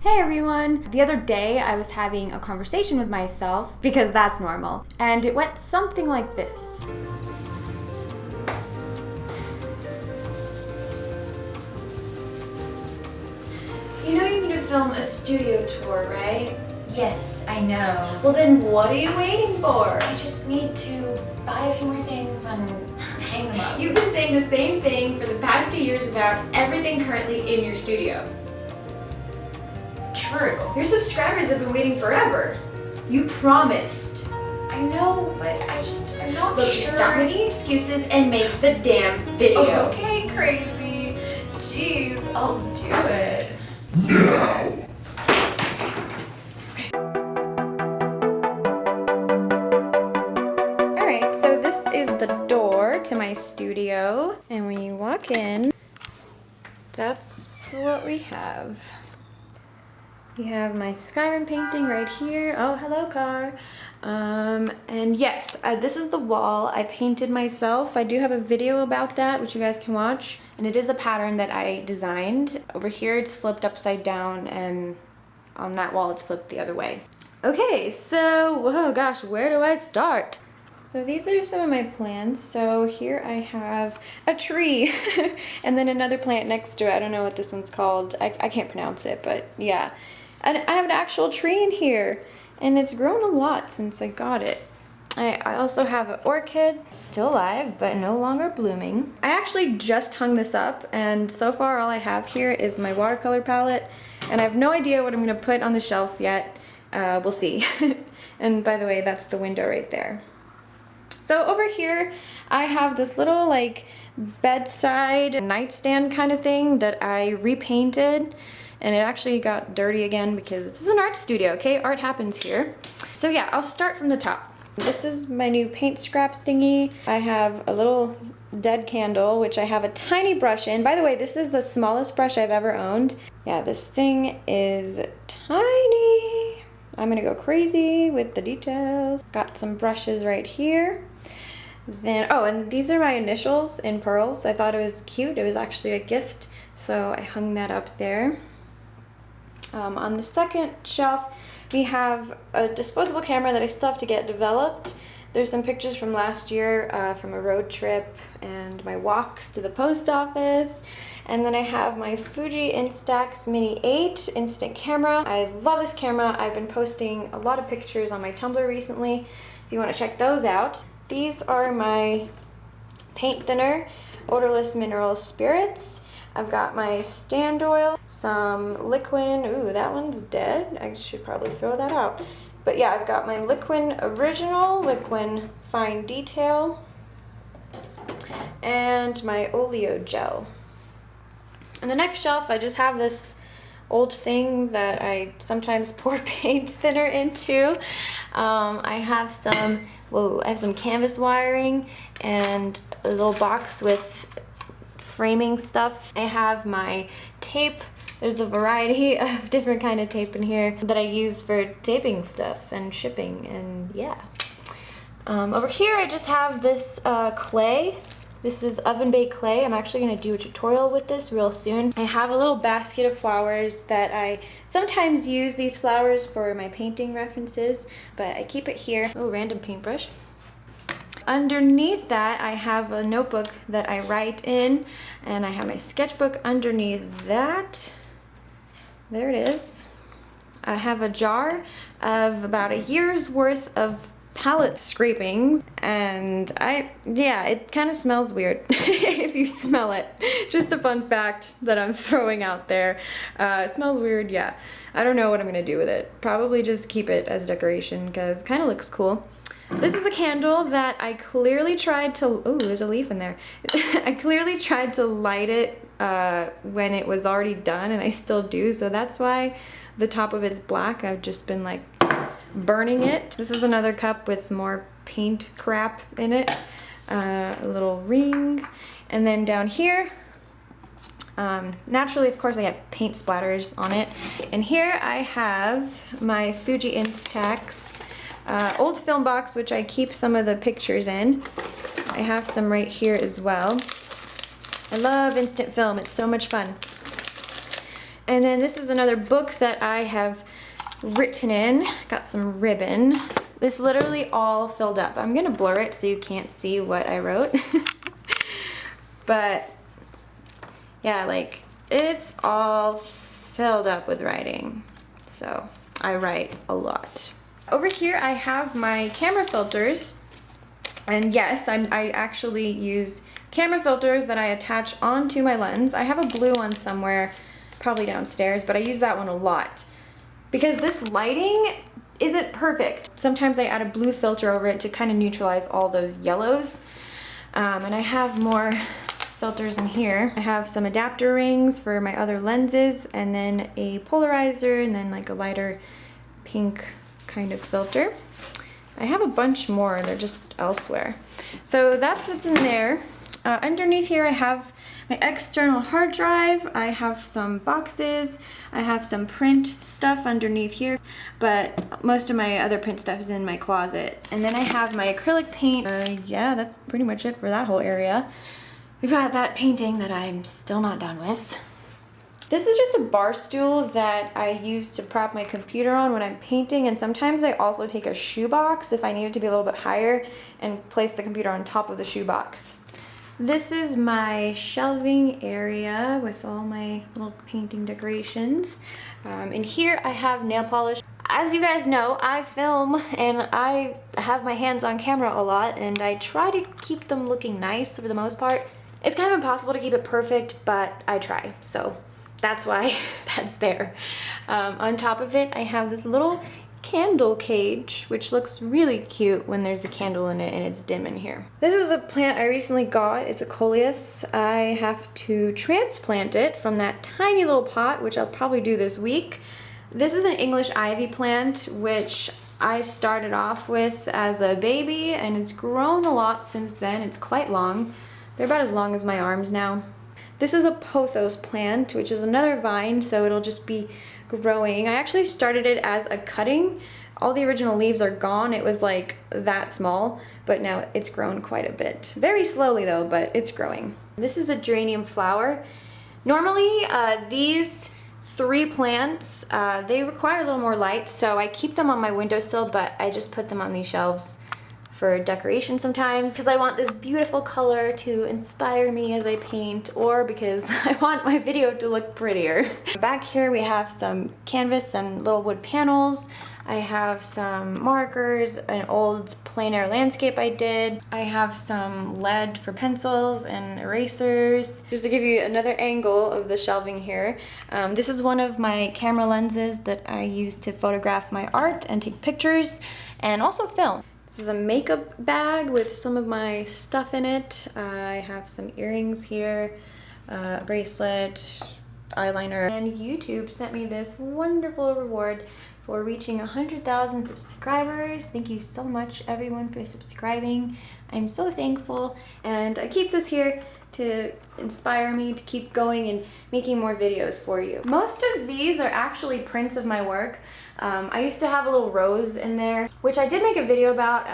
Hey everyone! The other day I was having a conversation with myself, because that's normal, and it went something like this. You know you need to film a studio tour, right? Yes, I know. Well then what are you waiting for? I just need to buy a few more things and hang them up. You've been saying the same thing for the past 2 years about everything currently in your studio. True. Your subscribers have been waiting forever. You promised. I know, but I'm not Look, sure. just stop making excuses and make the damn video. Oh, okay, crazy. Jeez, I'll do it. No! Alright, so this is the door to my studio, and when you walk in, that's what we have. We have my Skyrim painting right here. Oh, hello car. And yes, this is the wall I painted myself. I do have a video about that, which you guys can watch. And it is a pattern that I designed. Over here it's flipped upside down, and on that wall it's flipped the other way. Okay, so, oh gosh, where do I start? So these are some of my plants. So here I have a tree and then another plant next to it. I don't know what this one's called. I can't pronounce it, but yeah. And I have an actual tree in here, and it's grown a lot since I got it. I also have an orchid, still alive, but no longer blooming. I actually just hung this up, and so far all I have here is my watercolor palette, and I have no idea what I'm gonna put on the shelf yet. We'll see. And by the way, that's the window right there. So over here, I have this little like bedside nightstand kind of thing that I repainted, and it actually got dirty again because this is an art studio, okay? Art happens here. So yeah, I'll start from the top. This is my new paint scrap thingy. I have a little dead candle, which I have a tiny brush in. By the way, this is the smallest brush I've ever owned. Yeah, this thing is tiny. I'm gonna go crazy with the details. Got some brushes right here. Then, oh, and these are my initials in pearls. I thought it was cute. It was actually a gift, so I hung that up there. On the second shelf, we have a disposable camera that I still have to get developed. There's some pictures from last year from a road trip and my walks to the post office. And then I have my Fuji Instax Mini 8 instant camera. I love this camera. I've been posting a lot of pictures on my Tumblr recently, if you want to check those out. These are my paint thinner, odorless mineral spirits. I've got my stand oil, some Liquin, ooh, that one's dead. I should probably throw that out. But yeah, I've got my Liquin Original, Liquin Fine Detail, and my Oleo Gel. On the next shelf, I just have this old thing that I sometimes pour paint thinner into. I have some canvas wiring and a little box with framing stuff. I have my tape. There's a variety of different kind of tape in here that I use for taping stuff and shipping, and yeah. Over here I just have this clay. This is oven baked clay. I'm actually going to do a tutorial with this real soon. I have a little basket of flowers that I sometimes use these flowers for my painting references, but I keep it here. Oh, random paintbrush. Underneath that, I have a notebook that I write in, and I have my sketchbook underneath that. There it is. I have a jar of about a year's worth of palette scrapings, and yeah, it kind of smells weird if you smell it. Just a fun fact that I'm throwing out there. It smells weird, yeah. I don't know what I'm gonna do with it. Probably just keep it as decoration because it kind of looks cool. This is a candle that I clearly tried to, oh, there's a leaf in there. I clearly tried to light it when it was already done, and I still do, so that's why the top of it's black. I've just been like burning it. This is another cup with more paint crap in it. A little ring. And then down here, naturally, of course, I have paint splatters on it. And here I have my Fuji Instax old film box, which I keep some of the pictures in. I have some right here as well. I love instant film. It's so much fun. And then this is another book that I have written in. Got some ribbon. This literally all filled up. I'm gonna blur it so you can't see what I wrote. But yeah, like it's all filled up with writing. So I write a lot. Over here I have my camera filters. And yes, I actually use camera filters that I attach onto my lens. I have a blue one somewhere, probably downstairs, but I use that one a lot. Because this lighting isn't perfect. Sometimes I add a blue filter over it to kind of neutralize all those yellows. And I have more filters in here. I have some adapter rings for my other lenses, and then a polarizer, and then like a lighter pink kind of filter. I have a bunch more, they're just elsewhere. So that's what's in there. Underneath here I have my external hard drive, I have some boxes, I have some print stuff underneath here, but most of my other print stuff is in my closet. And then I have my acrylic paint. Yeah, that's pretty much it for that whole area. We've got that painting that I'm still not done with. This is just a bar stool that I use to prop my computer on when I'm painting, and sometimes I also take a shoebox if I need it to be a little bit higher and place the computer on top of the shoebox. This is my shelving area with all my little painting decorations. In here I have nail polish. As you guys know, I film and I have my hands on camera a lot, and I try to keep them looking nice for the most part. It's kind of impossible to keep it perfect, but I try, so that's why that's there. On top of it, I have this little candle cage, which looks really cute when there's a candle in it and it's dim in here. This is a plant I recently got. It's a coleus. I have to transplant it from that tiny little pot, which I'll probably do this week. This is an English ivy plant, which I started off with as a baby, and it's grown a lot since then. It's quite long. They're about as long as my arms now. This is a pothos plant, which is another vine, so it'll just be growing. I actually started it as a cutting. All the original leaves are gone. It was like that small, but now it's grown quite a bit. Very slowly though, but it's growing. This is a geranium flower. Normally, these three plants, they require a little more light, so I keep them on my windowsill, but I just put them on these shelves for decoration sometimes because I want this beautiful color to inspire me as I paint, or because I want my video to look prettier. Back here we have some canvas and little wood panels. I have some markers, an old plein air landscape I did. I have some lead for pencils and erasers. Just to give you another angle of the shelving here, this is one of my camera lenses that I use to photograph my art and take pictures and also film. This is a makeup bag with some of my stuff in it. I have some earrings here, a bracelet, eyeliner. And YouTube sent me this wonderful reward for reaching 100,000 subscribers. Thank you so much everyone for subscribing. I'm so thankful, and I keep this here to inspire me to keep going and making more videos for you. Most of these are actually prints of my work. I used to have a little rose in there, which I did make a video about,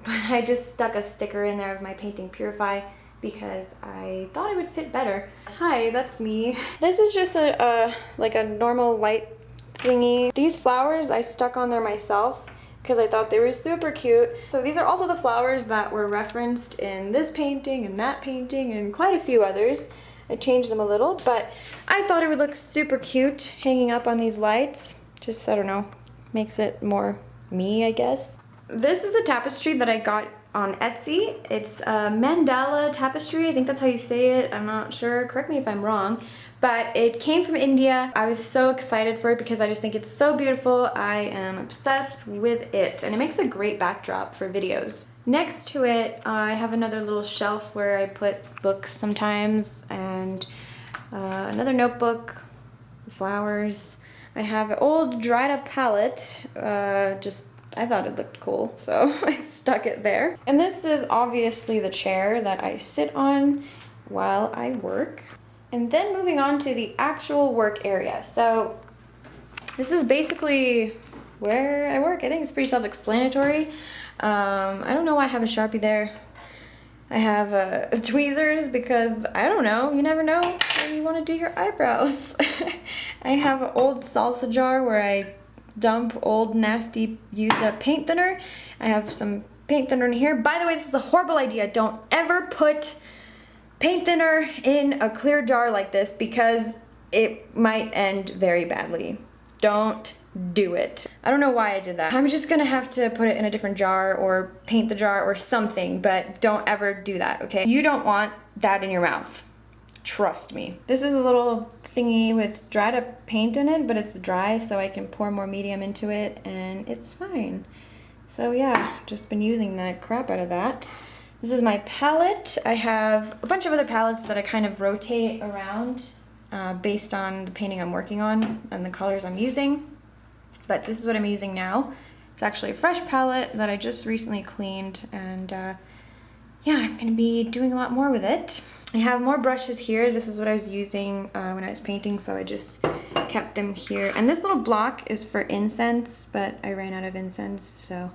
but I just stuck a sticker in there of my painting Purify because I thought it would fit better. Hi, that's me. This is just like a normal light thingy. These flowers I stuck on there myself because I thought they were super cute. So these are also the flowers that were referenced in this painting and that painting and quite a few others. I changed them a little, but I thought it would look super cute hanging up on these lights. Just, I don't know, makes it more me, I guess. This is a tapestry that I got on Etsy. It's a mandala tapestry. I think that's how you say it. I'm not sure. Correct me if I'm wrong. But it came from India. I was so excited for it because I just think it's so beautiful. I am obsessed with it, and it makes a great backdrop for videos. Next to it, I have another little shelf where I put books sometimes, and another notebook, flowers. I have an old dried up palette, I thought it looked cool, so I stuck it there. And this is obviously the chair that I sit on while I work. And then moving on to the actual work area. So this is basically where I work. I think it's pretty self-explanatory. I don't know why I have a Sharpie there. I have tweezers because, I don't know, you never know when you want to do your eyebrows. I have an old salsa jar where I dump old nasty used up paint thinner. I have some paint thinner in here. By the way, this is a horrible idea. Don't ever put paint thinner in a clear jar like this because it might end very badly. Don't do it. I don't know why I did that. I'm just gonna have to put it in a different jar or paint the jar or something, but don't ever do that, okay? You don't want that in your mouth. Trust me. This is a little thingy with dried up paint in it, but it's dry so I can pour more medium into it and it's fine. So yeah, just been using the crap out of that. This is my palette. I have a bunch of other palettes that I kind of rotate around based on the painting I'm working on and the colors I'm using. But this is what I'm using now. It's actually a fresh palette that I just recently cleaned, and yeah, I'm gonna be doing a lot more with it. I have more brushes here. This is what I was using when I was painting, so I just kept them here. And this little block is for incense, but I ran out of incense, so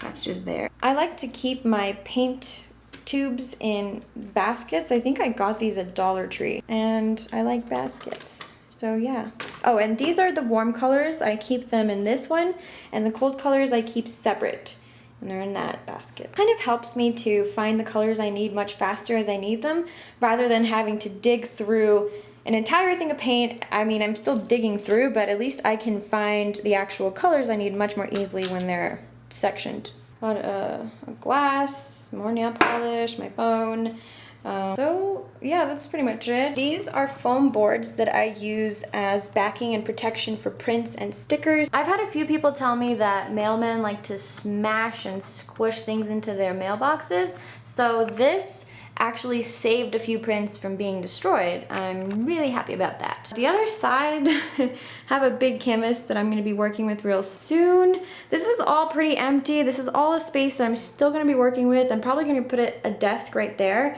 that's just there. I like to keep my paint tubes in baskets. I think I got these at Dollar Tree, and I like baskets. So yeah. Oh, and these are the warm colors. I keep them in this one, and the cold colors I keep separate, and they're in that basket. Kind of helps me to find the colors I need much faster as I need them, rather than having to dig through an entire thing of paint. I mean, I'm still digging through, but at least I can find the actual colors I need much more easily when they're sectioned. Got a glass, more nail polish, my phone. So yeah, that's pretty much it. These are foam boards that I use as backing and protection for prints and stickers. I've had a few people tell me that mailmen like to smash and squish things into their mailboxes. So this actually saved a few prints from being destroyed. I'm really happy about that. The other side, have a big canvas that I'm going to be working with real soon. This is all pretty empty. This is all a space that I'm still going to be working with. I'm probably going to put a desk right there.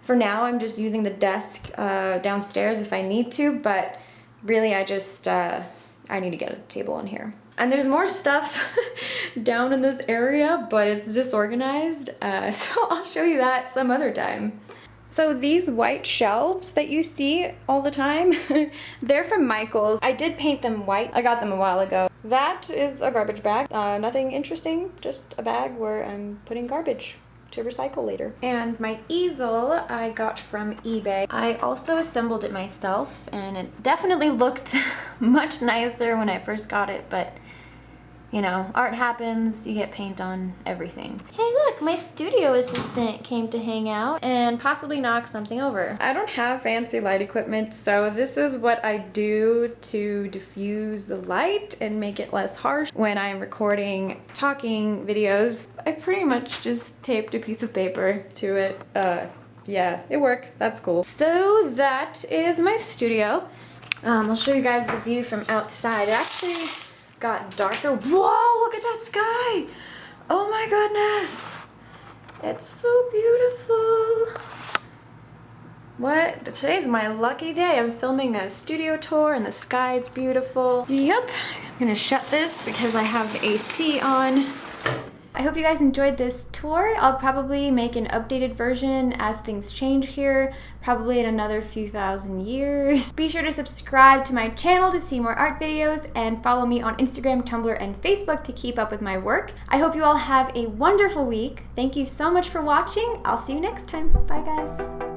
For now, I'm just using the desk downstairs if I need to, but really I just, I need to get a table in here. And there's more stuff down in this area, but it's disorganized, so I'll show you that some other time. So these white shelves that you see all the time, they're from Michael's. I did paint them white. I got them a while ago. That is a garbage bag. Nothing interesting, just a bag where I'm putting garbage to recycle later. And my easel I got from eBay. I also assembled it myself, and it definitely looked much nicer when I first got it, but you know, art happens, you get paint on everything. Hey look, my studio assistant came to hang out and possibly knock something over. I don't have fancy light equipment, so this is what I do to diffuse the light and make it less harsh when I'm recording talking videos. I pretty much just taped a piece of paper to it. Yeah, it works, that's cool. So that is my studio. I'll show you guys the view from outside. It actually got darker. Whoa, look at that sky! Oh my goodness! It's so beautiful. What? Today's my lucky day. I'm filming a studio tour and the sky is beautiful. Yep, I'm gonna shut this because I have the AC on. I hope you guys enjoyed this tour. I'll probably make an updated version as things change here, probably in another few thousand years. Be sure to subscribe to my channel to see more art videos and follow me on Instagram, Tumblr, and Facebook to keep up with my work. I hope you all have a wonderful week. Thank you so much for watching. I'll see you next time. Bye guys.